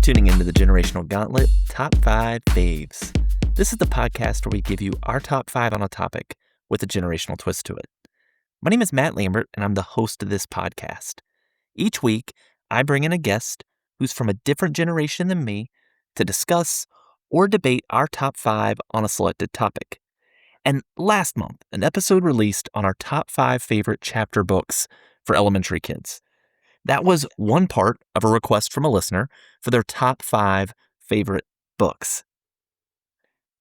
tuning into the Generational Gauntlet Top 5 Faves. This is the podcast where we give you our top 5 on a topic with a generational twist to it. My name is Matt Lambert, and I'm the host of this podcast. Each week, I bring in a guest who's from a different generation than me to discuss or debate our top 5 on a selected topic. And last month, an episode released on our top 5 favorite chapter books for elementary kids. That was one part of a request from a listener for their top 5 favorite books.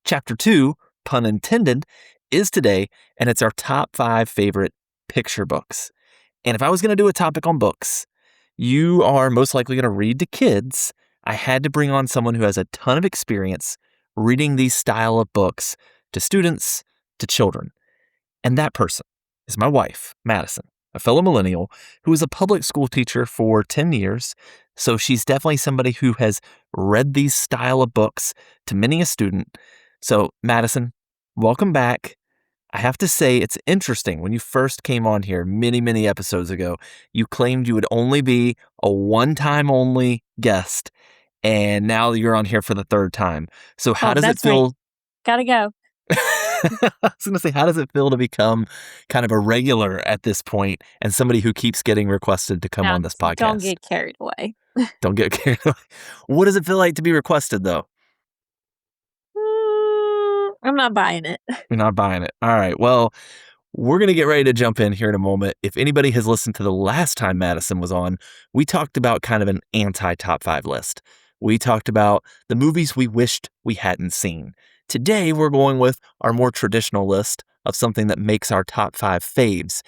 Chapter 2, pun intended, is today, and it's our top 5 favorite picture books. And if I was going to do a topic on books, you are most likely going to read to kids. I had to bring on someone who has a ton of experience reading these style of books to students, to children. And that person is my wife, Madison, a fellow millennial who was a public school teacher for 10 years. So she's definitely somebody who has read these style of books to many a student. So Madison, welcome back. I have to say it's interesting. When you first came on here many episodes ago, you claimed you would only be a one-time only guest. And now you're on here for the third time. So how does it feel? Right. Gotta go. I was going to say, how does it feel to become kind of a regular at this point and somebody who keeps getting requested to come on this podcast? Don't get carried away. Don't get carried away. What does it feel like to be requested, though? I'm not buying it. You're not buying it. All right. Well, we're going to get ready to jump in here in a moment. If anybody has listened to the last time Madison was on, we talked about kind of an anti-top 5 list. We talked about the movies we wished we hadn't seen. Today, we're going with our more traditional list of something that makes our top 5 faves.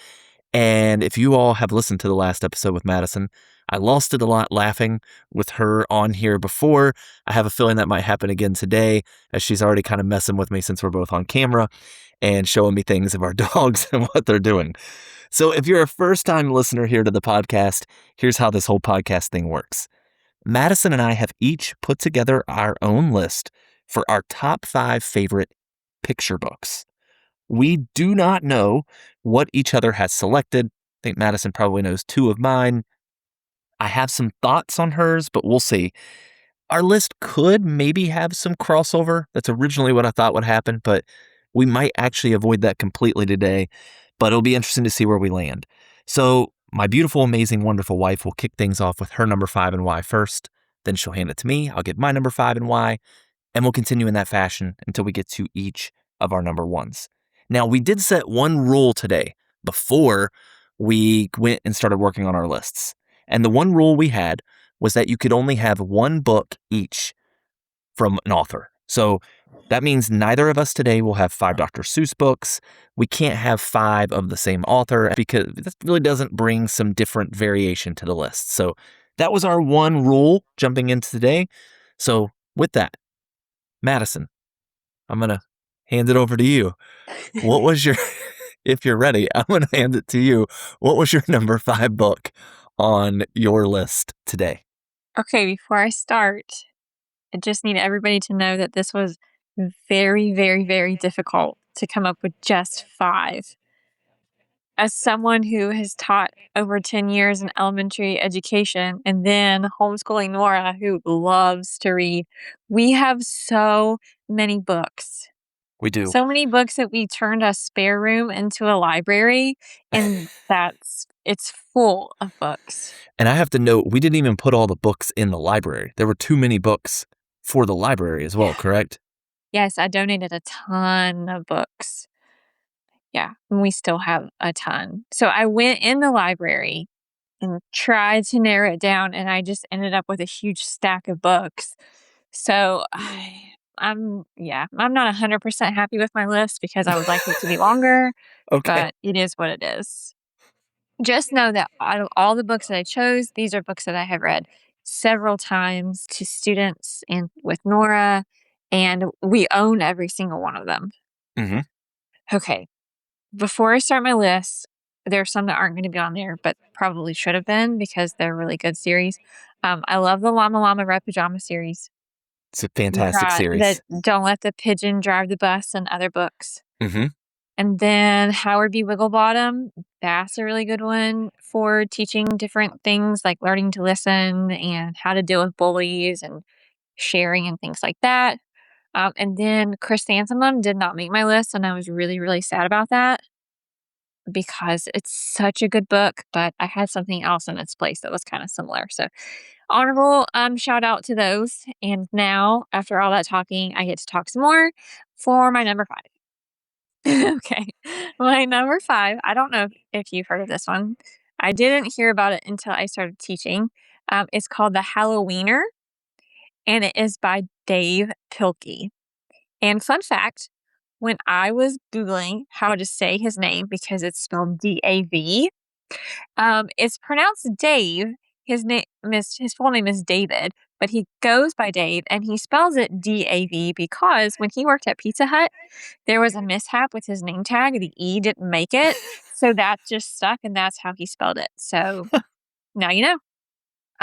And if you all have listened to the last episode with Madison, I lost it a lot laughing with her on here before. I have a feeling that might happen again today, as she's already kind of messing with me since we're both on camera and showing me things of our dogs and what they're doing. So if you're a first-time listener here to the podcast, here's how this whole podcast thing works. Madison and I have each put together our own list for our top 5 favorite picture books. We do not know what each other has selected. I think Madison probably knows 2 of mine. I have some thoughts on hers, but we'll see. Our list could maybe have some crossover. That's originally what I thought would happen, but we might actually avoid that completely today. But it'll be interesting to see where we land. So my beautiful, amazing, wonderful wife will kick things off with her number 5 and why first. Then she'll hand it to me. I'll give my number 5 and why. And we'll continue in that fashion until we get to each of our number 1s. Now, we did set one rule today before we went and started working on our lists. And the one rule we had was that you could only have one book each from an author. So that means neither of us today will have 5 Dr. Seuss books. We can't have 5 of the same author because that really doesn't bring some different variation to the list. So that was our one rule jumping into today. So with that, Madison, I'm going to hand it over to you. What was your, if you're ready, I'm going to hand it to you. What was your number 5 book on your list today? Okay, before I start, I just need everybody to know that this was very difficult to come up with just 5. As someone who has taught over 10 years in elementary education and then homeschooling Nora, who loves to read, we have so many books. We do. So many books that we turned a spare room into a library, and it's full of books. And I have to note, we didn't even put all the books in the library. There were too many books for the library as well, correct? Yes, I donated a ton of books. Yeah, and we still have a ton. So I went in the library and tried to narrow it down, and I just ended up with a huge stack of books. So I'm not 100% happy with my list because I would like it to be longer, Okay. but it is what it is. Just know that out of all the books that I chose, these are books that I have read several times to students and with Nora, and we own every single one of them. Mm-hmm. Okay. Before I start my list, there are some that aren't going to be on there, but probably should have been because they're really good series. I love the Llama Llama Red Pajama series. It's a fantastic series. That Don't Let the Pigeon Drive the Bus and other books. Mm-hmm. And then Howard B. Wigglebottom, that's a really good one for teaching different things like learning to listen and how to deal with bullies and sharing and things like that. And then Chrysanthemum did not make my list, and I was really, really sad about that because it's such a good book, but I had something else in its place that was kind of similar. So honorable shout out to those. And now, after all that talking, I get to talk some more for my number five. Okay. My number five, I don't know if you've heard of this one. I didn't hear about it until I started teaching. It's called The Halloweener, and it is by Dave Pilkey. And fun fact, when I was Googling how to say his name, because it's spelled D-A-V, it's pronounced Dave. His full name is David, but he goes by Dave, and he spells it D-A-V because when he worked at Pizza Hut, there was a mishap with his name tag. The E didn't make it, so that just stuck, and that's how he spelled it. So now you know.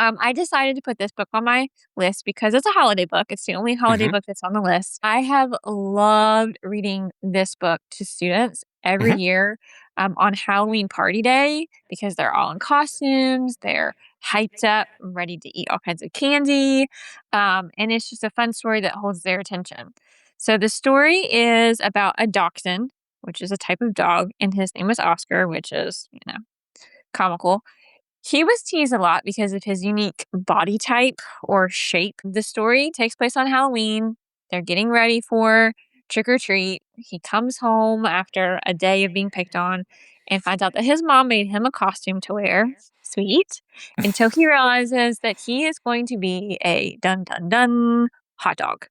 I decided to put this book on my list because it's a holiday book. It's the only holiday Mhm. book that's on the list. I have loved reading this book to students every Mhm. year on Halloween party day because they're all in costumes. They're hyped up, ready to eat all kinds of candy. And it's just a fun story that holds their attention. So the story is about a dachshund, which is a type of dog, and his name is Oscar, which is, comical. He was teased a lot because of his unique body type or shape. The story takes place on Halloween. They're getting ready for trick or treat. He comes home after a day of being picked on and finds out that his mom made him a costume to wear. Sweet. Until he realizes that he is going to be a dun dun dun hot dog.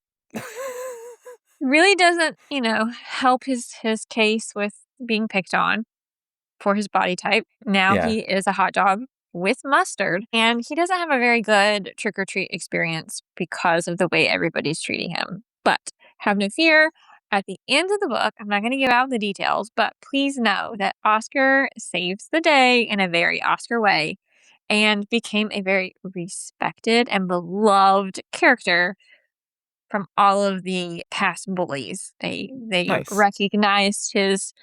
Really doesn't, help his case with being picked on for his body type. Now Yeah. he is a hot dog with mustard, and he doesn't have a very good trick or treat experience because of the way everybody's treating him. But have no fear. At the end of the book, I'm not going to give out the details, but please know that Oscar saves the day in a very Oscar way and became a very respected and beloved character from all of the past bullies. They Nice. recognized his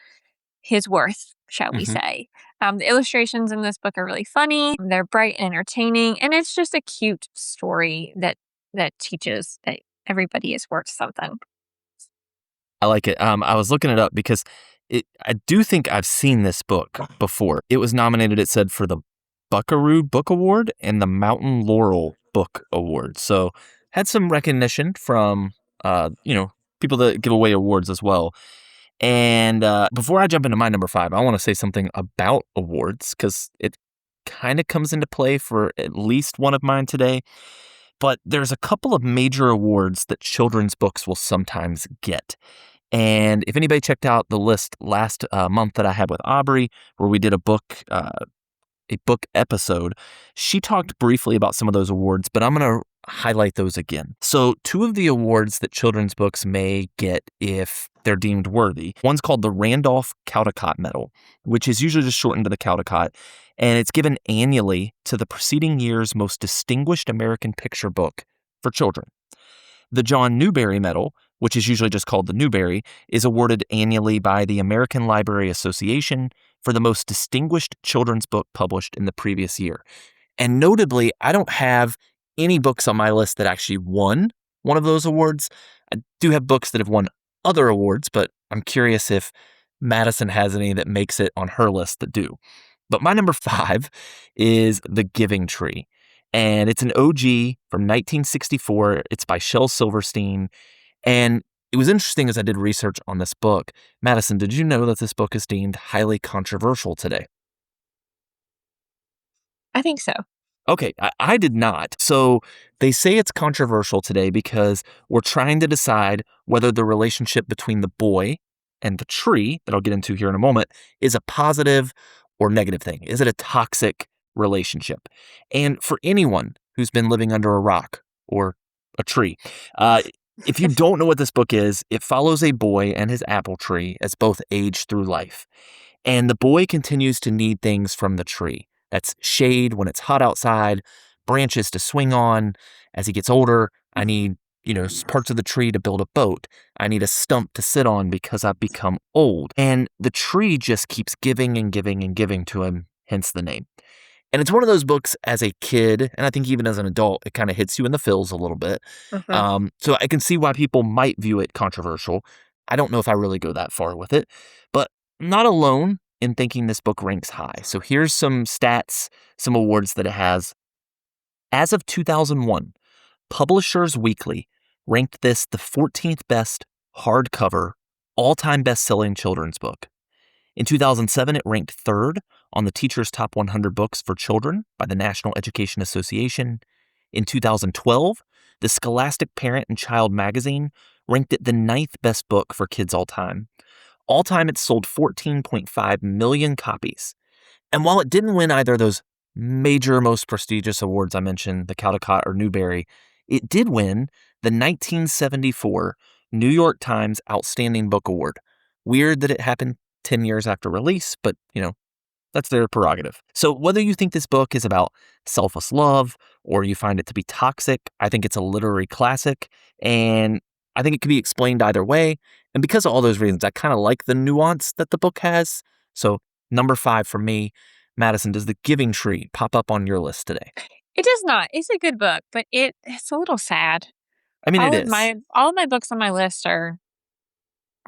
worth, shall we Mhm. say. The illustrations in this book are really funny. They're bright and entertaining, and it's just a cute story that teaches that everybody is worth something. I like it. I was looking it up because I do think I've seen this book before. It was nominated, it said, for the Buckaroo Book Award and the Mountain Laurel Book Award. So had some recognition from, people that give away awards as well. And before I jump into my number five, I want to say something about awards because it kind of comes into play for at least one of mine today. But there's a couple of major awards that children's books will sometimes get. And if anybody checked out the list last month that I had with Aubrey, where we did a book episode, she talked briefly about some of those awards, but I'm going to highlight those again. So, two of the awards that children's books may get if they're deemed worthy. One's called the Randolph Caldecott Medal, which is usually just shortened to the Caldecott, and it's given annually to the preceding year's most distinguished American picture book for children. The John Newbery Medal, which is usually just called the Newbery, is awarded annually by the American Library Association for the most distinguished children's book published in the previous year. And notably, I don't have any books on my list that actually won one of those awards. I do have books that have won other awards, but I'm curious if Madison has any that makes it on her list that do. But my number five is The Giving Tree. And it's an OG from 1964. It's by Shel Silverstein. And it was interesting as I did research on this book. Madison, did you know that this book is deemed highly controversial today? I think so. Okay, I did not. So they say it's controversial today because we're trying to decide whether the relationship between the boy and the tree, that I'll get into here in a moment, is a positive or negative thing. Is it a toxic relationship? And for anyone who's been living under a rock or a tree, uh, if you don't know what this book is, it follows a boy and his apple tree as both age through life. And the boy continues to need things from the tree. That's shade when it's hot outside, branches to swing on. As he gets older, I need parts of the tree to build a boat. I need a stump to sit on because I've become old. And the tree just keeps giving and giving and giving to him, hence the name. And it's one of those books as a kid, and I think even as an adult, it kind of hits you in the feels a little bit. Mhm. So I can see why people might view it controversial. I don't know if I really go that far with it, but I'm not alone in thinking this book ranks high. So here's some stats, some awards that it has. As of 2001, Publishers Weekly ranked this the 14th best hardcover, all-time best-selling children's book. In 2007, it ranked third on the Teacher's Top 100 Books for Children by the National Education Association. In 2012, the Scholastic Parent and Child magazine ranked it the ninth best book for kids all time. All time, it sold 14.5 million copies. And while it didn't win either of those major, most prestigious awards I mentioned, the Caldecott or Newbery, it did win the 1974 New York Times Outstanding Book Award. Weird that it happened 10 years after release, but, that's their prerogative. So whether you think this book is about selfless love or you find it to be toxic, I think it's a literary classic, and I think it can be explained either way. And because of all those reasons, I kind of like the nuance that the book has. So number 5 for me, Madison, does The Giving Tree pop up on your list today? It does not. It's a good book, but it's a little sad. I mean, it is. All of my books on my list are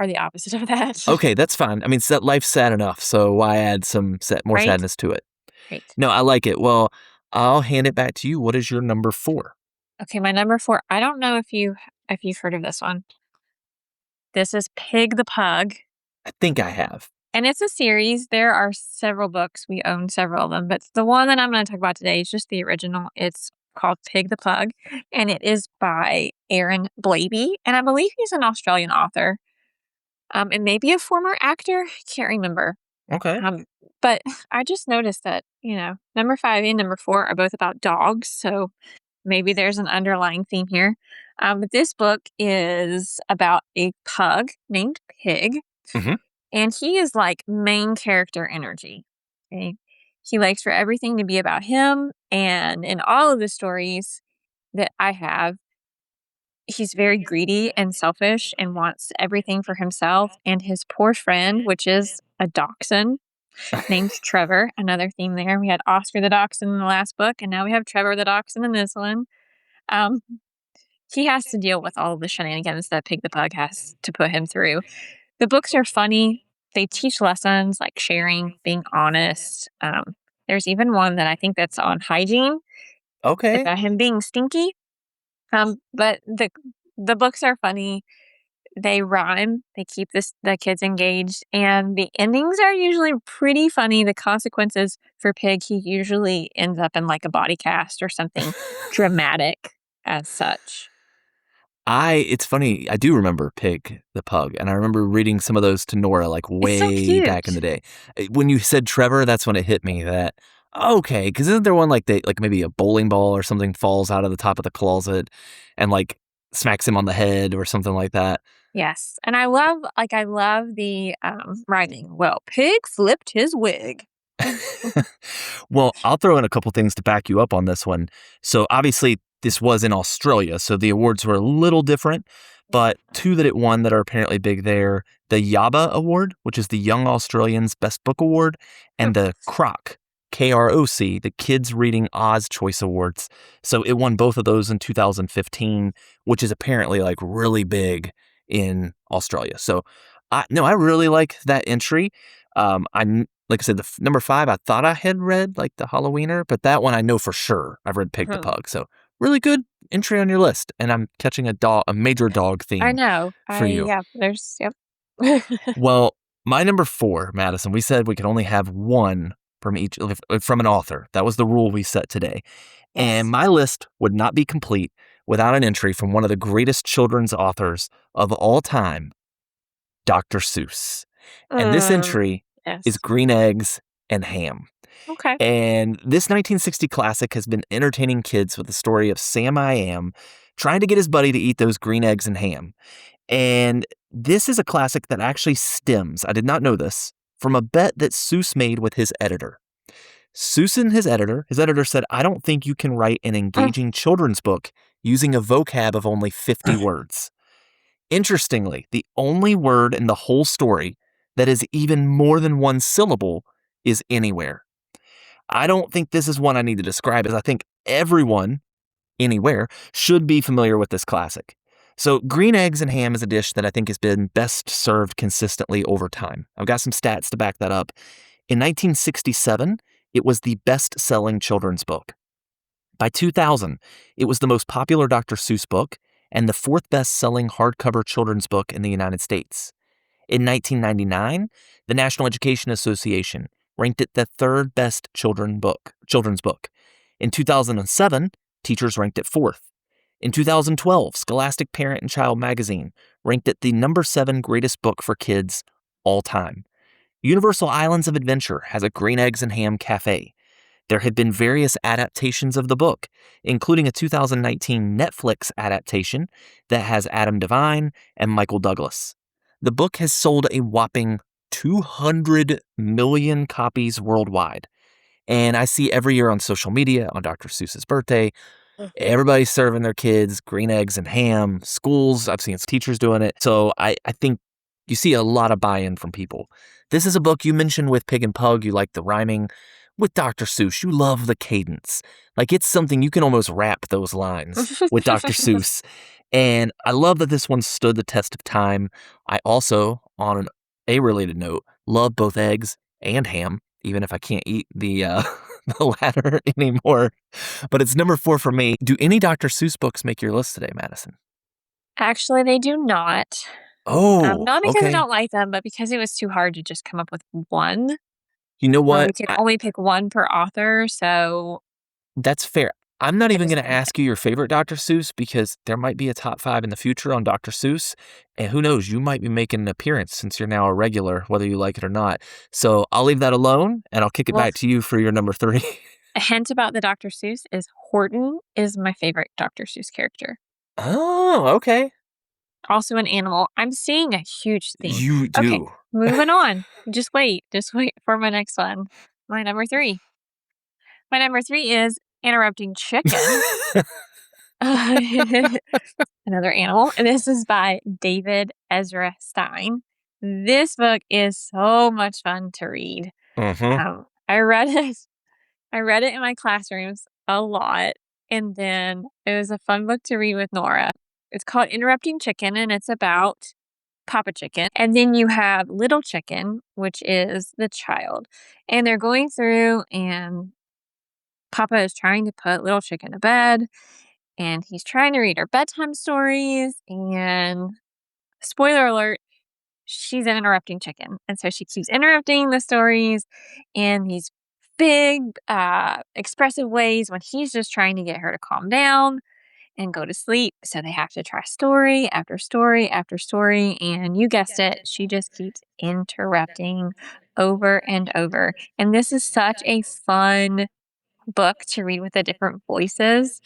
the opposite of that. Okay, that's fine. I mean, life's sad enough, so why add some more Right? sadness to it? Right. No, I like it. Well, I'll hand it back to you. What is your number 4? Okay, my number 4. I don't know if you've heard of this one. This is Pig the Pug, I think I have. and it's a series. There are several books. We own several of them, but the one that I'm going to talk about today is just the original. It's called Pig the Pug, and it is by Aaron Blabey, and I believe he's an Australian author. And maybe a former actor. Can't remember. Okay. But I just noticed that, number 5 and number 4 are both about dogs. So maybe there's an underlying theme here. But this book is about a pug named Pig, Mhm. and he is like main character energy. Okay. He likes for everything to be about him. And in all of the stories that I have, he's very greedy and selfish and wants everything for himself and his poor friend, which is a dachshund named Trevor. Another theme there. We had Oscar the dachshund in the last book, and now we have Trevor the dachshund in this one. Um, he has to deal with all of the shenanigans that Pig the Pug has to put him through. The books are funny. They teach lessons like sharing, being honest. There's even one that I think that's on hygiene, Okay. about him being stinky. But the books are funny. They rhyme. They keep the kids engaged, and the endings are usually pretty funny. The consequences for Pig, he usually ends up in like a body cast or something dramatic as such. It's funny, I do remember Pig the Pug, and I remember reading some of those to Nora, like, It's so way back in the cute. day. When you said Trevor, that's when it hit me that, okay, because 'cause isn't there one, like, maybe a bowling ball or something falls out of the top of the closet and, like, smacks him on the head or something like that? Yes, and I love the rhyming. Well, Pig flipped his wig. Well, I'll throw in a couple things to back you up on this one. So obviously, this was in Australia, so the awards were a little different, but two that it won that are apparently big there, the Yaba Award, which is the Young Australians Best Book Award, Hmm. and the Kroc, KROC, the Kids Reading Oz Choice Awards. So it won both of those in 2015, which is apparently like really big in Australia. So I really like that entry. Like I said, number 5, I thought I had read like the Halloweener, but that one I know for sure I've read Pig the Hmm. Pug. So really good entry on your list, and I'm catching a major dog I theme know. for you. Yeah. There's yep. Well, my number 4, Madison, we said we could only have one from each from an author. That was the rule we set today, and Yes. my list would not be complete without an entry from one of the greatest children's authors of all time, Dr. Seuss. And this Mm, entry is yes. Green Eggs and Ham. Okay. And this 1960 classic has been entertaining kids with the story of Sam I Am trying to get his buddy to eat those green eggs and ham. And this is a classic that actually stems, I did not know this, from a bet that Seuss made with his editor. Seuss and his editor said, I don't think you can write an Mm, engaging children's book using a vocab of only 50 words. Interestingly, the only word in the whole story that is even more than one syllable is anywhere. I don't think this is one I need to describe, as I think everyone, anywhere, should be familiar with this classic. So, green eggs and ham is a dish that I think has been best served consistently over time. I've got some stats to back that up. In 1967, it was the best selling children's book. By 2000, it was the most popular Dr. Seuss book and the fourth best selling hardcover children's book in the United States. In 1999, the National Education Association ranked it the third best children's book. In 2007, teachers ranked it fourth. In 2012, Scholastic Parent and Child magazine ranked it the number 7 greatest book for kids all time. Universal Islands of Adventure has a green eggs and ham cafe. There have been various adaptations of the book, including a 2019 Netflix adaptation that has Adam Devine and Michael Douglas. The book has sold a whopping 200 million copies worldwide. And I see every year on social media, on Dr. Seuss's birthday, everybody's serving their kids green eggs and ham. Schools, I've seen teachers doing it. So I think you see a lot of buy-in from people. This is a book you mentioned with Pig and Pug. You like the rhyming. With Dr. Seuss, you love the cadence. Like, it's something you can almost rap those lines with Dr. Seuss. And I love that this one stood the test of time. I also, on an A-related note, love both eggs and ham, even if I can't eat the the latter anymore. But it's number 4 for me. Do any Dr. Seuss books make your list today, Madison? Actually, they do not. Oh, Not because I okay. don't like them, but because it was too hard to just come up with one, You know where what? we could only pick one per author, so That's fair. I'm not I even just going to went ask you your favorite Dr. Seuss because there might be a top 5 in the future on Dr. Seuss. And who knows, you might be making an appearance since you're now a regular, whether you like it or not. So I'll leave that alone and I'll kick it well, back to you for your number 3. a hint about the Dr. Seuss is Horton is my favorite Dr. Seuss character. Oh, okay. Also an animal. I'm seeing a huge theme. You Okay, do. moving on. Just wait for my next one. My number 3. My number 3 is Interrupting Chicken. Another animal. And this is by David Ezra Stein. This book is so much fun to read. Mm-hmm. I read it. I read it in my classrooms a lot, and then it was a fun book to read with Nora. It's called Interrupting Chicken, and it's about Papa Chicken. And then you have Little Chicken, which is the child. And they're going through, and Papa is trying to put Little Chicken to bed, and he's trying to read her bedtime stories. And spoiler alert, she's an interrupting chicken. And so she keeps interrupting the stories in these big, expressive ways when he's just trying to get her to calm down and go to sleep. So they have to try story after story after story. And you guessed it, she just keeps interrupting over and over. And this is such a fun book to read with the different voices.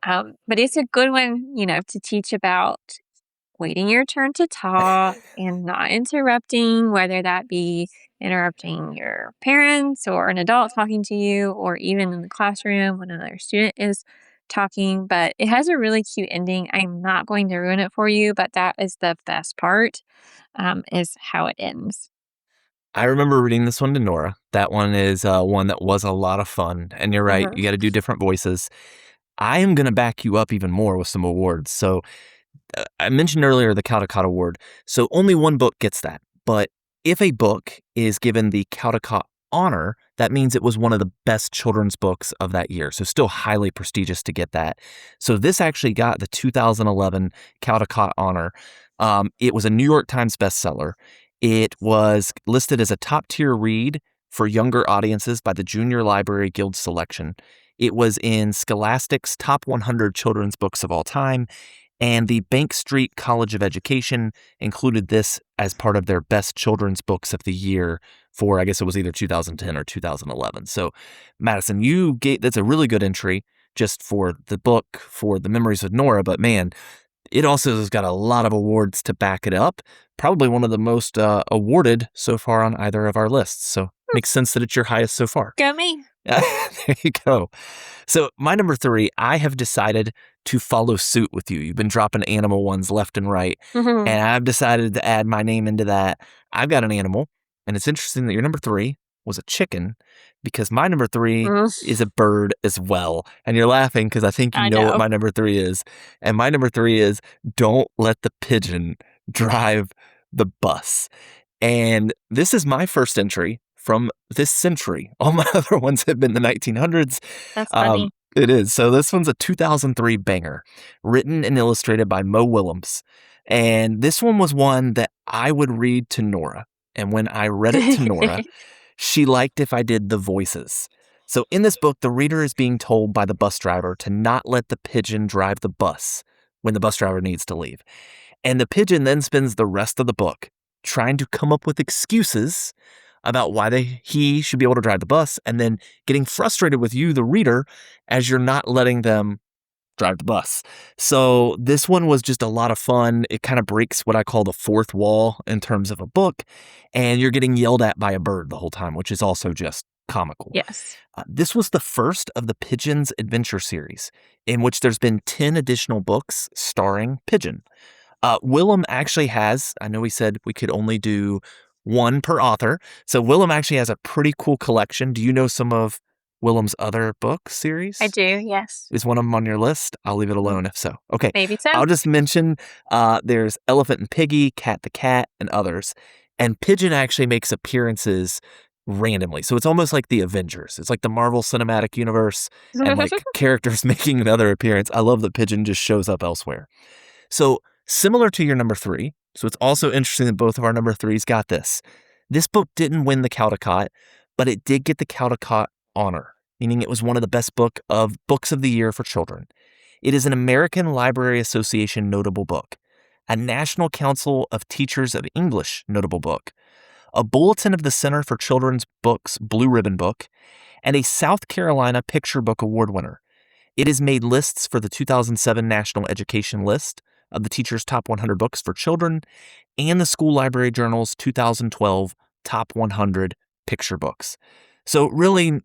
But it's a good one, to teach about waiting your turn to talk and not interrupting, whether that be interrupting your parents or an adult talking to you, or even in the classroom when another student is talking. But it has a really cute ending. I'm not going to ruin it for you, but that is the best part, is how it ends. I remember reading this one to Nora. That one is one that was a lot of fun. And you're right, Mhm. you got to do different voices. I am going to back you up even more with some awards. So I mentioned earlier the Caldecott Award, so only one book gets that. But if a book is given the Caldecott honor, that means it was one of the best children's books of that year. So still highly prestigious to get that. So this actually got the 2011 Caldecott honor. It was a New York Times bestseller. It was listed as a top tier read for younger audiences by the Junior Library Guild selection. It was in Scholastic's top 100 children's books of all time. And the Bank Street College of Education included this as part of their best children's books of the year for, I guess it was either 2010 or 2011. So, Madison, that's a really good entry just for the book, for the Memories of Nora. But man, it also has got a lot of awards to back it up. Probably one of the most awarded so far on either of our lists. So, makes sense that it's your highest so far. Go me. There you go. So my number 3, I have decided to follow suit with you. You've been dropping animal ones left and right, Mhm. and I've decided to add my name into that. I've got an animal, and it's interesting that your number 3 was a chicken because my number 3 Mm, is a bird as well. And you're laughing because I think you I know what know. my number 3 is. And my number 3 is don't let the pigeon drive the bus. And this is my first entry from this century. All my other ones have been the 1900s. That's funny. It is. So this one's a 2003 banger, written and illustrated by Mo Willems. And this one was one that I would read to Nora. And when I read it to Nora, she liked if I did the voices. So in this book, the reader is being told by the bus driver to not let the pigeon drive the bus when the bus driver needs to leave. And the pigeon then spends the rest of the book trying to come up with excuses about why he should be able to drive the bus, and then getting frustrated with you, the reader, as you're not letting them drive the bus. So this one was just a lot of fun. It kind of breaks what I call the fourth wall in terms of a book, and you're getting yelled at by a bird the whole time, which is also just comical. Yes. This was the first of the Pigeon's Adventure series, in which there's been 10 additional books starring Pigeon. Willem actually has, I know we said we could only do one per author. So Willem actually has a pretty cool collection. Do you know some of Willem's other book I series? do, yes. Is one of them on your list? I'll leave it Mm, alone if so. Okay. maybe so. I'll just mention there's Elephant and Piggy, Cat the Cat, and others. And Pigeon actually makes appearances randomly. So it's almost like the Avengers. It's like the Marvel Cinematic Universe and like characters making another appearance. I love that Pigeon just shows up elsewhere. So similar to your number 3, so it's also interesting that both of our number 3s got this. This book didn't win the Caldecott, but it did get the Caldecott honor, meaning it was one of the best books of the year for children. It is an American Library Association notable book, a National Council of Teachers of English notable book, a Bulletin of the Center for Children's Books Blue Ribbon book, and a South Carolina Picture Book Award winner. It has made lists for the 2007 National Education List of the Teacher's Top 100 Books for Children and the School Library Journal's 2012 Top 100 Picture Books. So really,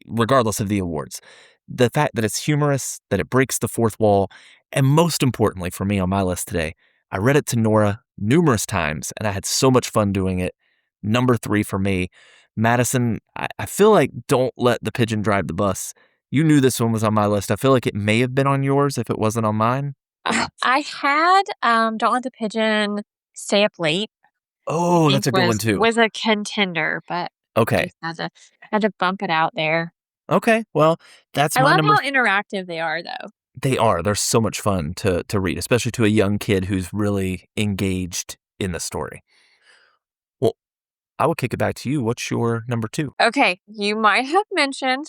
regardless of the awards, the fact that it's humorous, that it breaks the fourth wall, and most importantly for me on my list today, I read it to Nora numerous times and I had so much fun doing it. Number 3 for me. Madison, I feel like Don't Let the Pigeon Drive the Bus. You knew this one was on my list. I feel like it may have been on yours if it wasn't on mine. I had, Don't Let the Pigeon Stay Up Late, I Oh, think that's a good one too. was a contender, but Okay. just had to bump it out there. Okay. Well, that's I my love number. how interactive they are, though. They are. They're so much fun to read, especially to a young kid who's really engaged in the story. Well, I will kick it back to you. What's your number 2? Okay, you might have mentioned,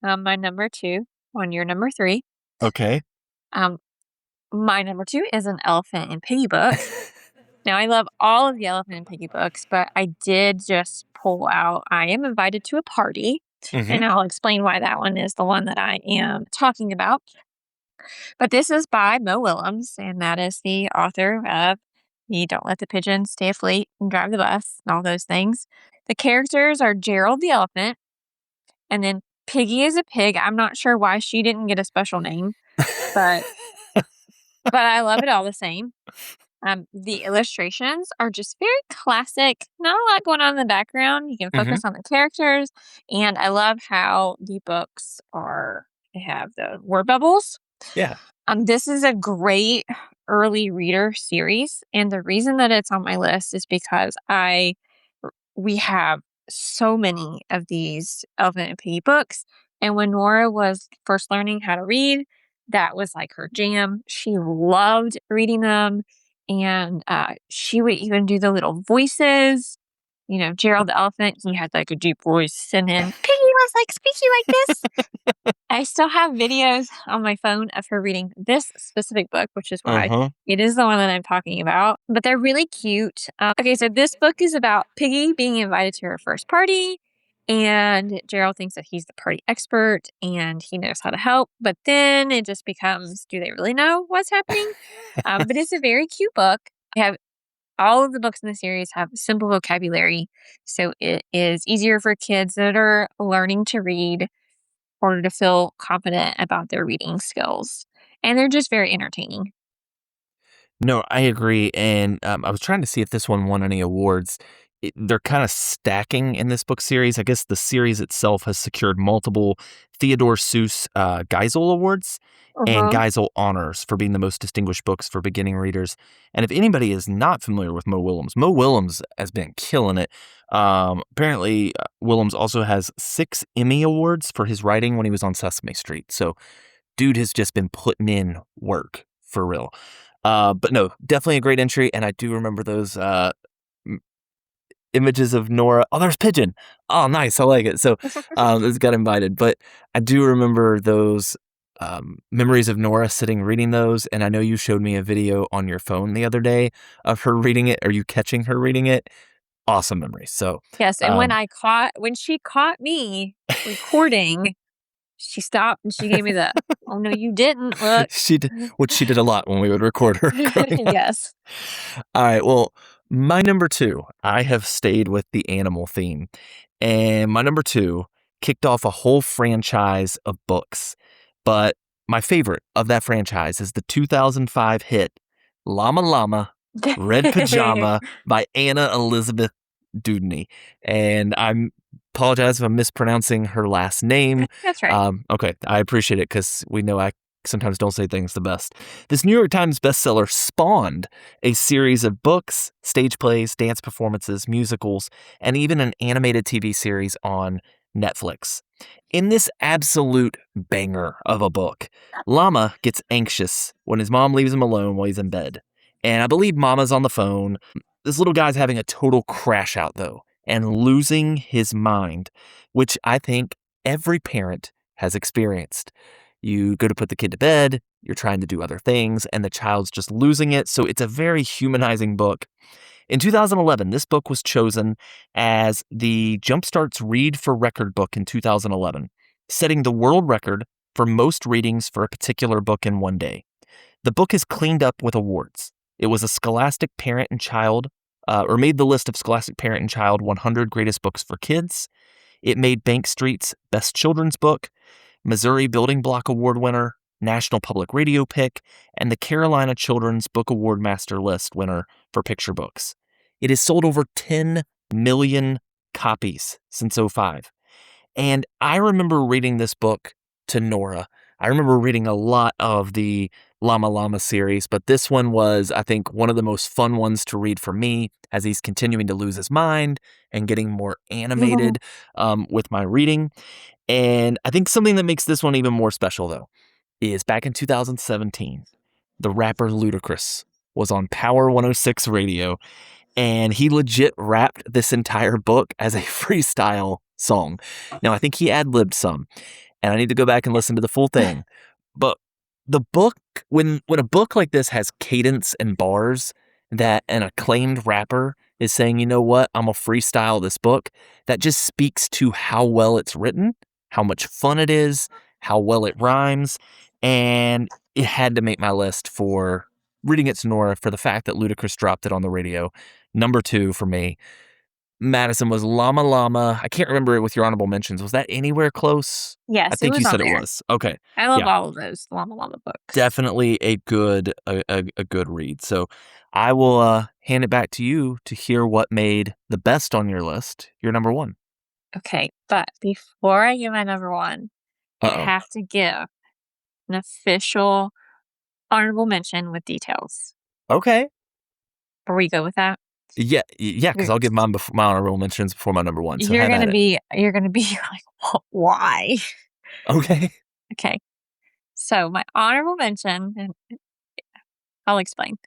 my number 2 on your number 3. Okay. Um, my number 2 is an Elephant and Piggy book. Now, I love all of the Elephant and Piggy books, but I did just pull out I Am Invited to a Party, Mm-hmm. and I'll explain why that one is the one that I am talking about. But this is by Mo Willems, and that is the author of the Don't Let the Pigeon Stay Asleep and Drive the Bus and all those things. The characters are Gerald the elephant, and then Piggy is a pig. I'm not sure why she didn't get a special name, but I love it all the same. The illustrations are just very classic. Not a lot going on in the background. You can Mm-hmm. focus on the characters, and I love how the books are. They have the word bubbles. Yeah. This is a great early reader series, and the reason that it's on my list is because we have so many of these Elephant and Piggy books, and when Nora was first learning how to read, that was like her jam. She loved reading them, and she would even do the little voices. You know, Gerald the elephant, he had like a deep voice, and then Piggy was like squeaky like this. I still have videos on my phone of her reading this specific book, which is why Uh-huh. it is the one that I'm talking about. But they're really cute. Okay, so this book is about Piggy being invited to her first party, and Gerald thinks that he's the party expert and he knows how to help. But then it just becomes, do they really know what's happening? But it's a very cute book. I have all of the books in the series have simple vocabulary, so it is easier for kids that are learning to read order to feel confident about their reading skills. and they're just very entertaining. No, I agree, and, I was trying to see if this one won any awards. They're kinda stacking in this book series. I guess the series itself has secured multiple Theodore Seuss, Geisel Awards and Uh-huh. Geisel Honors for being the most distinguished books for beginning readers, and if anybody is not familiar with Mo Willems has been killing it. Apparently, Willems also has 6 Emmy Awards for his writing when he was on Sesame Street, so dude has just been putting in work for real. But no, definitely a great entry, and I do remember those m- images of Nora. Oh, there's Pigeon. Oh, nice, I like it. So this got invited, but I do remember those memories of Nora sitting reading those, and I know you showed me a video on your phone the other day of her reading it. Are you catching her reading it? Awesome memories. So Yes, and um, when she caught me recording, she stopped and she gave me the, "Oh, no, you didn't, look." she did, which she did a lot when we would record her growing up. Yes. All right. Well, my number two, I have stayed with the animal theme. And my number two kicked off a whole franchise of books. But my favorite of that franchise is the 2005 hit Llama Llama Red Pajama by Anna Elizabeth Dudney. And I apologize if I'm mispronouncing her last name. That's right. Okay, I appreciate it because we know I sometimes don't say things the best. This New York Times bestseller spawned a series of books, stage plays, dance performances, musicals, and even an animated TV series on Netflix. In this absolute banger of a book, Llama gets anxious when his mom leaves him alone while he's in bed. And I believe Mama's on the phone. This little guy's having a total crash out, though, and losing his mind, which I think every parent has experienced. You go to put the kid to bed, you're trying to do other things, and the child's just losing it. So it's a very humanizing book. In 2011, this book was chosen as the Jumpstart's Read for Record book in 2011, setting the world record for most readings for a particular book in one day. The book is cleaned up with awards. It was a Scholastic Parent and Child, or made the list of Scholastic Parent and Child 100 Greatest Books for Kids. It made Bank Street's Best Children's Book, Missouri Building Block Award winner, National Public Radio pick, and the Carolina Children's Book Award Master List winner for picture books. It has sold over 10 million copies since '05. And I remember reading this book to Nora. I remember reading a lot of the Llama Llama series, but this one was, I think, one of the most fun ones to read for me as he's continuing to lose his mind and getting more animated with my reading. And I think something that makes this one even more special, though, is back in 2017, the rapper Ludacris was on Power 106 radio, and he legit rapped this entire book as a freestyle song. Now, I think he ad-libbed some, and I need to go back and listen to the full thing. But the book, when a book like this has cadence and bars that an acclaimed rapper is saying, you know what, I'm gonna freestyle this book, that just speaks to how well it's written, how much fun it is, how well it rhymes, and it had to make my list for reading it to Nora for the fact that Ludacris dropped it on the radio. Number two for me. Madison was Llama Llama. I can't remember it with your honorable mentions. Was that anywhere close? I Yes, it think you was on said it there. was. Okay. I love Yeah. all of those Llama Llama books. Definitely a good read. So I will hand it back to you to hear what made the best on your list, your number one. Okay, but before I give my number 1, I Uh-oh. have to give an official honorable mention with details. Okay. Are we go with that? Yeah, because You're I'll give my honorable mentions before my number one. So you're have gonna at it. be you're gonna be like, Why?" Okay. Okay, so my honorable mention, and I'll explain.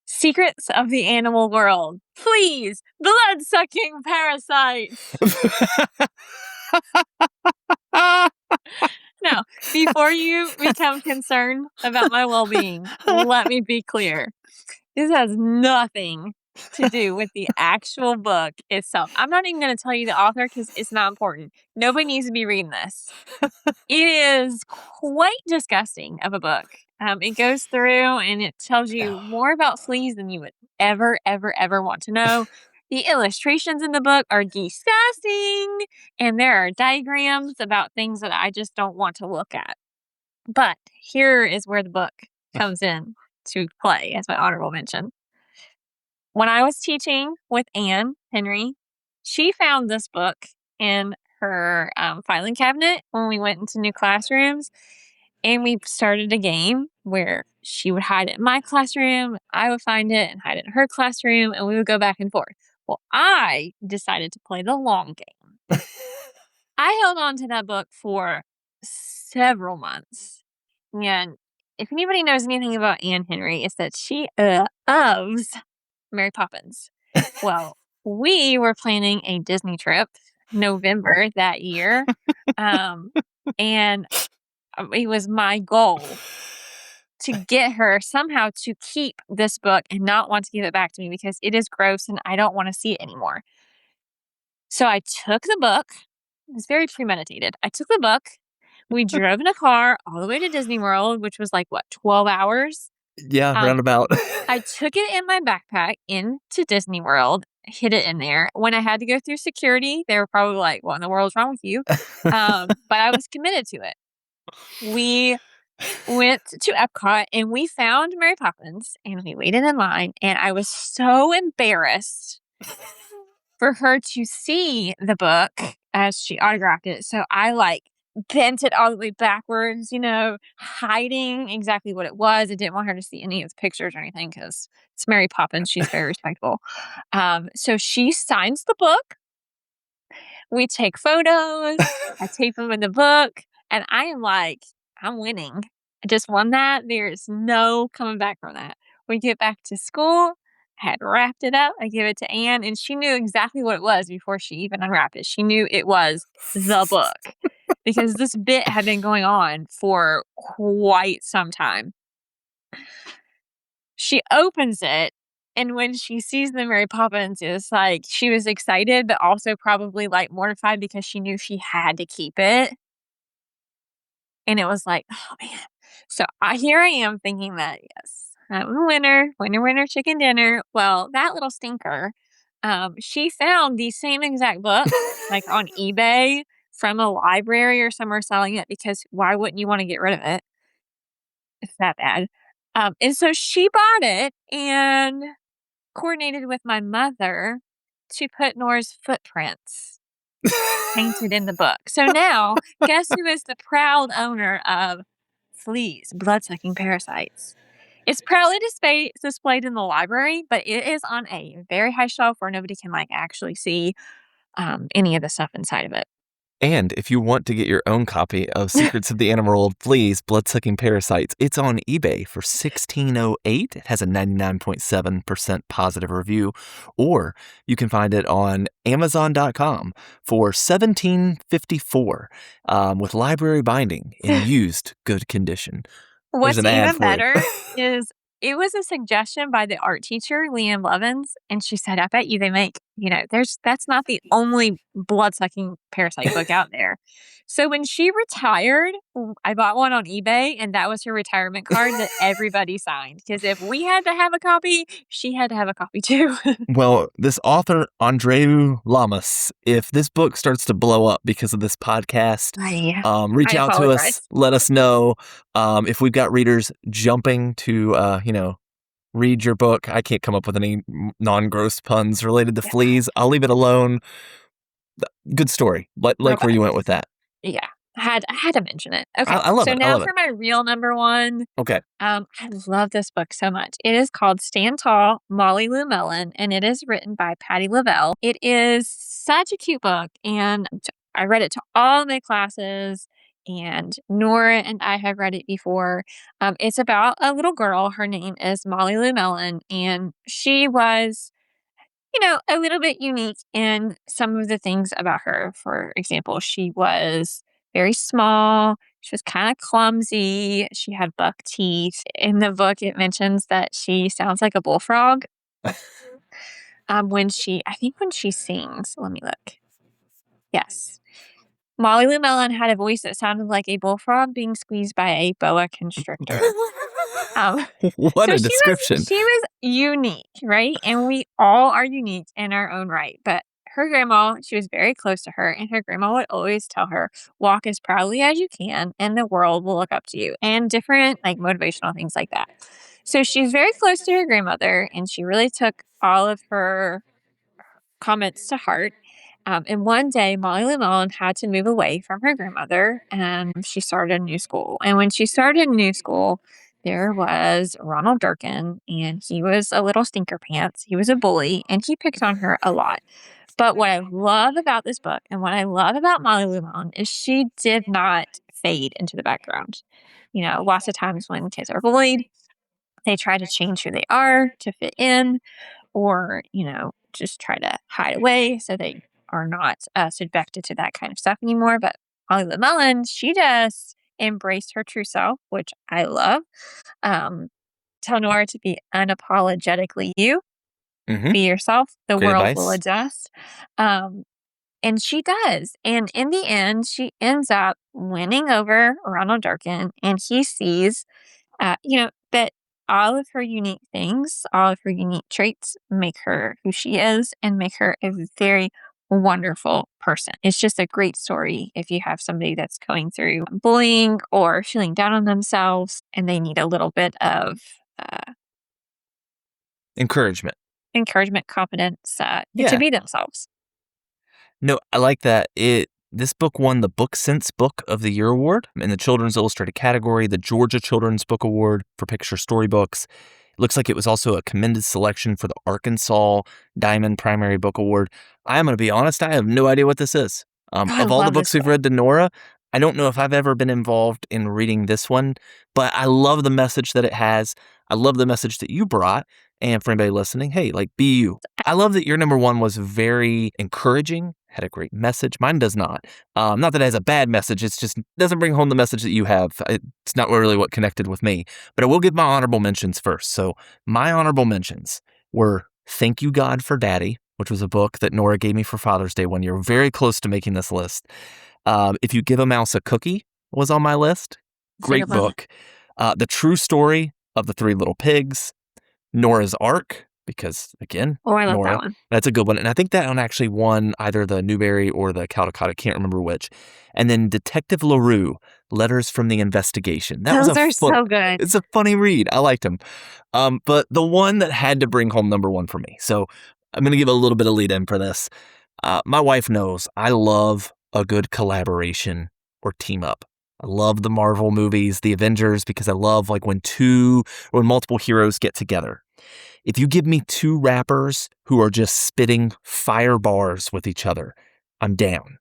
Secrets of the Animal World. Please, blood-sucking parasites. Now, before you become concerned about my well-being, let me be clear. This has nothing to do with the actual book itself. I'm not even gonna tell you the author because it's not important. Nobody needs to be reading this. It is quite disgusting of a book. It goes through and it tells you more about fleas than you would ever, ever, ever want to know. The illustrations in the book are disgusting, and there are diagrams about things that I just don't want to look at. But here is where the book comes in to play as my honorable mention. When I was teaching with Anne Henry, she found this book in her filing cabinet when we went into new classrooms. And we started a game where she would hide it in my classroom, I would find it and hide it in her classroom, and we would go back and forth. Well, I decided to play the long game. I held on to that book for several months. And if anybody knows anything about Anne Henry, it's that she loves Mary Poppins. Well, we were planning a Disney trip November that year. And it was my goal to get her somehow to keep this book and not want to give it back to me because it is gross and I don't want to see it anymore. So I took the book. It was very premeditated. I took the book. We drove in a car all the way to Disney World, which was like, what, 12 hours? Yeah, Um, roundabout. I took it in my backpack into Disney World, hid it in there. When I had to go through security, they were probably like, what in the world is wrong with you? But I was committed to it. We went to Epcot and we found Mary Poppins and we waited in line. And I was so embarrassed for her to see the book as she autographed it. So I bent it all the way backwards, hiding exactly what it was. I didn't want her to see any of the pictures or anything because it's Mary Poppins. She's very respectful. So she signs the book. We take photos. I tape them in the book. And I am like, I'm winning. I just won that. There's no coming back from that. We get back to school. I had wrapped it up. I give it to Anne, and she knew exactly what it was before she even unwrapped it. She knew it was the book because this bit had been going on for quite some time. She opens it, and when she sees the Mary Poppins, it's like she was excited, but also probably mortified because she knew she had to keep it. And it was like, oh man. So here I am thinking that, yes, I'm a winner, winner, winner, chicken dinner. Well, that little stinker, she found the same exact book, on eBay from a library or somewhere selling it because why wouldn't you want to get rid of it? It's that bad. And so she bought it and coordinated with my mother to put Nora's footprints painted in the book. So now, guess who is the proud owner of fleas, blood-sucking parasites? It's proudly displayed in the library, but it is on a very high shelf where nobody can actually see any of the stuff inside of it. And if you want to get your own copy of Secrets of the Animal World Fleas, Blood-Sucking Parasites, it's on eBay for $16.08. It has a 99.7% positive review. Or you can find it on Amazon.com for $17.54 with library binding in used good condition. There's What's an ad even for you. better is it was a suggestion by the art teacher, Leanne Levins, and she said, I bet you they make, that's not the only blood-sucking parasite book out there. So when she retired, I bought one on eBay, and that was her retirement card that everybody signed. Because if we had to have a copy, she had to have a copy too. Well, this author, Andreu Lamas, if this book starts to blow up because of this podcast, reach I out to us. apologize. Let us know if we've got readers jumping to, read your book. I can't come up with any non-gross puns related to fleas. I'll leave it alone. Good story. Like where you went with that. Yeah. I had to mention it. Okay. I love so it. now for my real number one. Okay. I love this book so much. It is called Stand Tall, Molly Lou Mellon, and it is written by Patty Lavelle. It is such a cute book, and I read it to all my classes, and Nora and I have read it before. It's about a little girl. Her name is Molly Lou Mellon, and she was a little bit unique in some of the things about her. For example, she was very small. She was kind of clumsy. She had buck teeth. In the book, it mentions that she sounds like a bullfrog. I think when she sings, let me look. Yes. Molly Lou Mellon had a voice that sounded like a bullfrog being squeezed by a boa constrictor. What so a description. She was unique, right? And we all are unique in our own right. But her grandma, she was very close to her, and her grandma would always tell her, "Walk as proudly as you can, and the world will look up to you," and different, like, motivational things like that. So she's very close to her grandmother, and she really took all of her comments to heart. And one day, Molly Llewellyn had to move away from her grandmother, and she started a new school. And when she started a new school, there was Ronald Durkin, and he was a little stinker pants. He was a bully, and he picked on her a lot. But what I love about this book and what I love about Molly Llewellyn is she did not fade into the background. You know, lots of times when kids are bullied, they try to change who they are to fit in, or, just try to hide away so they are not subjected to that kind of stuff anymore. But Molly Llewellyn, she just embraced her true self, which I love. Um, Tell Nora to be unapologetically you, Mm-hmm. be yourself, the Great world will advice. adjust. Um, and she does. And in the end, she ends up winning over Ronald Durkin, and he sees that all of her unique things, all of her unique traits make her who she is and make her a very wonderful person. It's just a great story if you have somebody that's going through bullying or feeling down on themselves and they need a little bit of uh, Encouragement. encouragement, confidence to Yeah. be themselves. No, I like that. This book won the Book Sense Book of the Year award in the Children's Illustrated category, the Georgia Children's Book Award for picture storybooks. It looks like it was also a commended selection for the Arkansas Diamond Primary Book Award. I'm going to be honest, I have no idea what this is. I Of all the love this books we've book. read to Nora, I don't know if I've ever been involved in reading this one, but I love the message that it has. I love the message that you brought. And for anybody listening, hey, like, be you. I love that your number one was very encouraging, had a great message. Mine does not. Not that it has a bad message. It's just doesn't bring home the message that you have. It's not really what connected with me. But I will give my honorable mentions first. So my honorable mentions were Thank You, God, for Daddy, which was a book that Nora gave me for Father's Day one year. Very close to making this list. If You Give a Mouse a Cookie was on my list. It's a Great good one. book. The True Story of the Three Little Pigs. Nora's Ark, because again, Oh, I love that Nora, one. that's a good one. And I think that one actually won either the Newbery or the Caldecott. I can't remember which. And then Detective LaRue, Letters from the Investigation. That was Those are so good. it's a funny read. I liked him. But the one that had to bring home number one for me. So I'm going to give a little bit of lead in for this. My wife knows I love a good collaboration or team up. I love the Marvel movies, the Avengers, because I love like when multiple heroes get together. If you give me two rappers who are just spitting fire bars with each other, I'm down.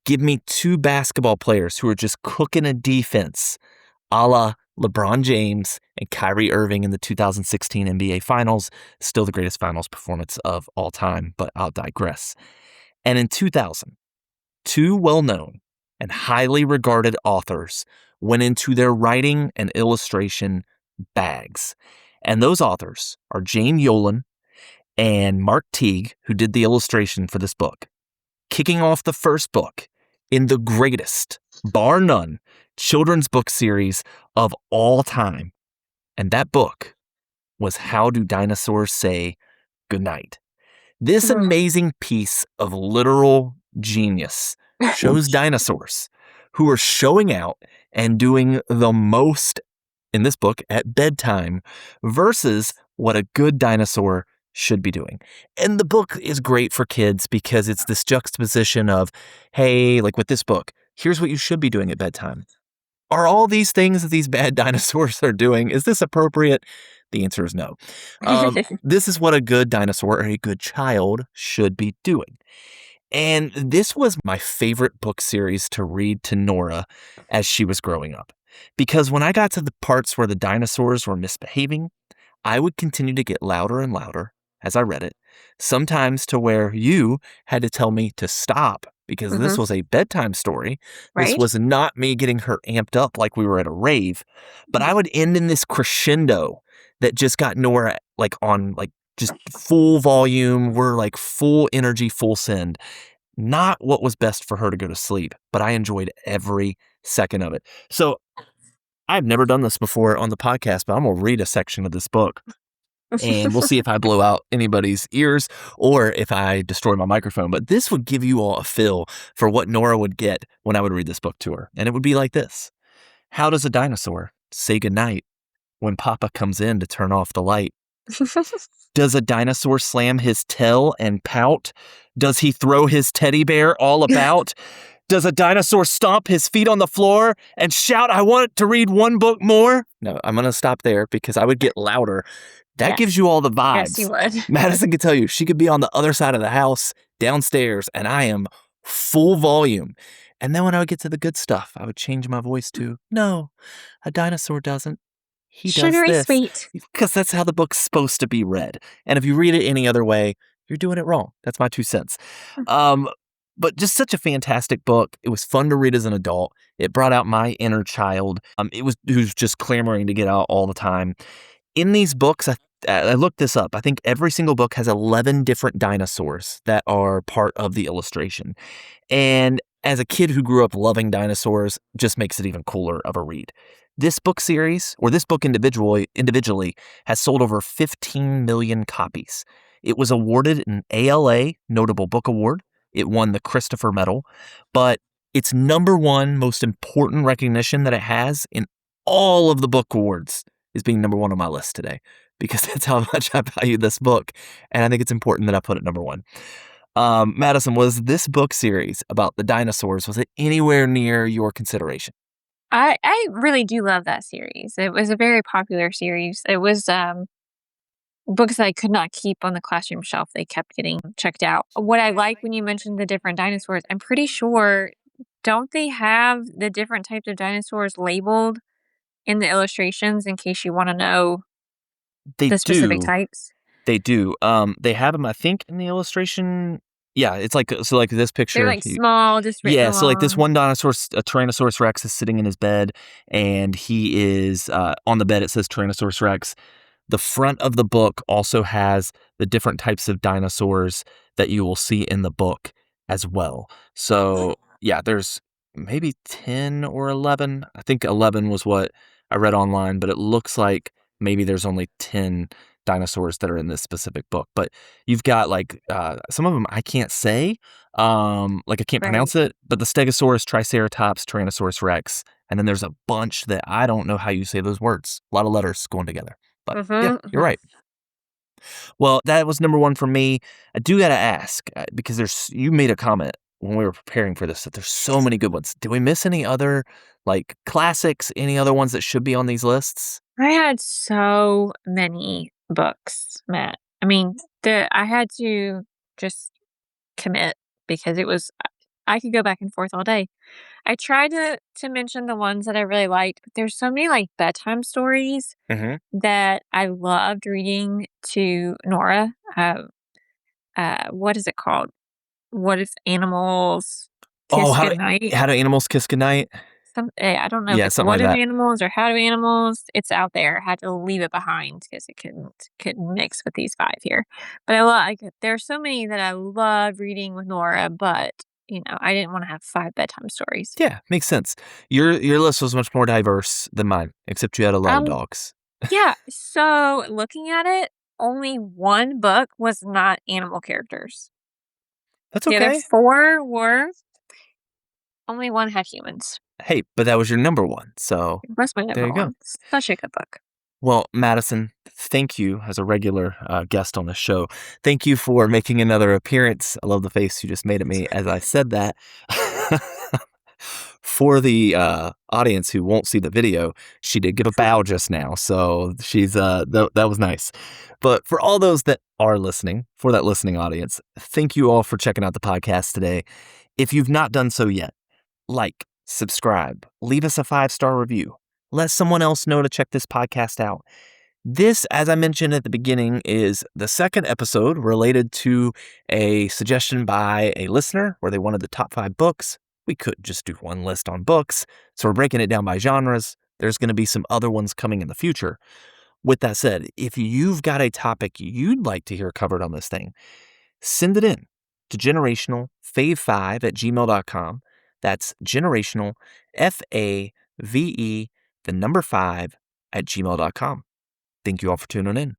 Give me two basketball players who are just cooking a defense, a la LeBron James and Kyrie Irving in the 2016 NBA Finals. Still the greatest finals performance of all time, but I'll digress. And in 2000, two well-known and highly regarded authors went into their writing and illustration bags. And those authors are Jane Yolen and Mark Teague, who did the illustration for this book, kicking off the first book in the greatest, bar none, children's book series of all time. And that book was How Do Dinosaurs Say Goodnight? This amazing piece of literal genius shows dinosaurs who are showing out and doing the most in this book at bedtime versus what a good dinosaur should be doing. And the book is great for kids because it's this juxtaposition of, hey, like with this book, here's what you should be doing at bedtime. Are all these things that these bad dinosaurs are doing, is this appropriate? The answer is no. This is what a good dinosaur or a good child should be doing. And this was my favorite book series to read to Nora as she was growing up. Because when I got to the parts where the dinosaurs were misbehaving, I would continue to get louder and louder as I read it, sometimes to where you had to tell me to stop because this was a bedtime story. This Right? was not me getting her amped up like we were at a rave, but I would end in this crescendo that just got Nora like on like just full volume. We're like full energy, full send. Not what was best for her to go to sleep, but I enjoyed every second of it. So I've never done this before on the podcast, but I'm going to read a section of this book. And we'll see if I blow out anybody's ears or if I destroy my microphone. But this would give you all a feel for what Nora would get when I would read this book to her. And it would be like this. How does a dinosaur say goodnight when Papa comes in to turn off the light? Does a dinosaur slam his tail and pout? Does he throw his teddy bear all about? Does a dinosaur stomp his feet on the floor and shout, I want to read one book more? No, I'm going to stop there because I would get louder. That gives Yes. you all the Yes, you vibes. would. Madison could tell you she could be on the other side of the house downstairs and I am full volume. And then when I would get to the good stuff, I would change my voice to, no, a dinosaur doesn't. He does Sugary this sweet. because that's how the book's supposed to be read. And if you read it any other way, you're doing it wrong. That's my 2 cents. But just such a fantastic book. It was fun to read as an adult. It brought out my inner child. Who's just clamoring to get out all the time. In these books, I looked this up. I think every single book has 11 different dinosaurs that are part of the illustration. And as a kid who grew up loving dinosaurs, just makes it even cooler of a read. This book series, or this book individually, has sold over 15 million copies. It was awarded an ALA Notable Book Award. It won the Christopher Medal. But its number one most important recognition that it has in all of the book awards is being number one on my list today, because that's how much I value this book. And I think it's important that I put it number one. Madison, was this book series about the dinosaurs, was it anywhere near your consideration? I really do love that series. It was a very popular series. It was books that I could not keep on the classroom shelf. They kept getting checked out. What I like when you mentioned the different dinosaurs, I'm pretty sure, don't they have the different types of dinosaurs labeled in the illustrations in case you want to know They the specific do. types? They do. They have them, I think, in the illustration. Yeah, it's like, so like this They're picture. like small, just written Yeah, so like this along. one dinosaur, a Tyrannosaurus Rex, is sitting in his bed, and he is on the bed. It says Tyrannosaurus Rex. The front of the book also has the different types of dinosaurs that you will see in the book as well. So yeah, there's maybe 10 or 11. I think 11 was what I read online, but it looks like maybe there's only 10 dinosaurs that are in this specific book. But you've got like some of them I can't say, like I can't Right. pronounce it, but the Stegosaurus, Triceratops, Tyrannosaurus Rex, and then there's a bunch that I don't know how you say those words. A lot of letters going together. But yeah, you're Mhm. right. Well, that was number one for me. I do gotta ask because you made a comment when we were preparing for this that there's so many good ones. Did we miss any other like classics? Any other ones that should be on these lists? I had so many books, Matt. I mean, I had to just commit because it was I could go back and forth all day. I tried to mention the ones that I really liked, but there's so many like bedtime stories Mm-hmm. that I loved reading to Nora. What is it called? What if animals Oh, kiss goodnight? how do animals kiss goodnight? I don't know if Yeah, it's something what like if that. animals or how do animals. It's out there. I had to leave it behind because it couldn't mix with these five here. But like there are so many that I love reading with Nora, but I didn't want to have five bedtime stories. Yeah, makes sense. Your list was much more diverse than mine, except you had a lot of Um, dogs. yeah. So looking at it, only one book was not animal characters. That's The other okay. four were. Only one had humans. Hey, but that was your number one, so It was my there number you go. one. Such a good book. Well, Madison, thank you as a regular guest on the show. Thank you for making another appearance. I love the face you just made at me as I said that. For the audience who won't see the video, she did give a bow just now, so she's that was nice. But for all those that are listening, for that listening audience, thank you all for checking out the podcast today. If you've not done so yet, like, subscribe, leave us a 5-star review. Let someone else know to check this podcast out. This, as I mentioned at the beginning, is the second episode related to a suggestion by a listener where they wanted the top 5 books. We couldn't just do one list on books, so we're breaking it down by genres. There's going to be some other ones coming in the future. With that said, if you've got a topic you'd like to hear covered on this thing, send it in to generationalfave5@gmail.com. That's generational, FAVE, the number 5 at gmail.com. Thank you all for tuning in.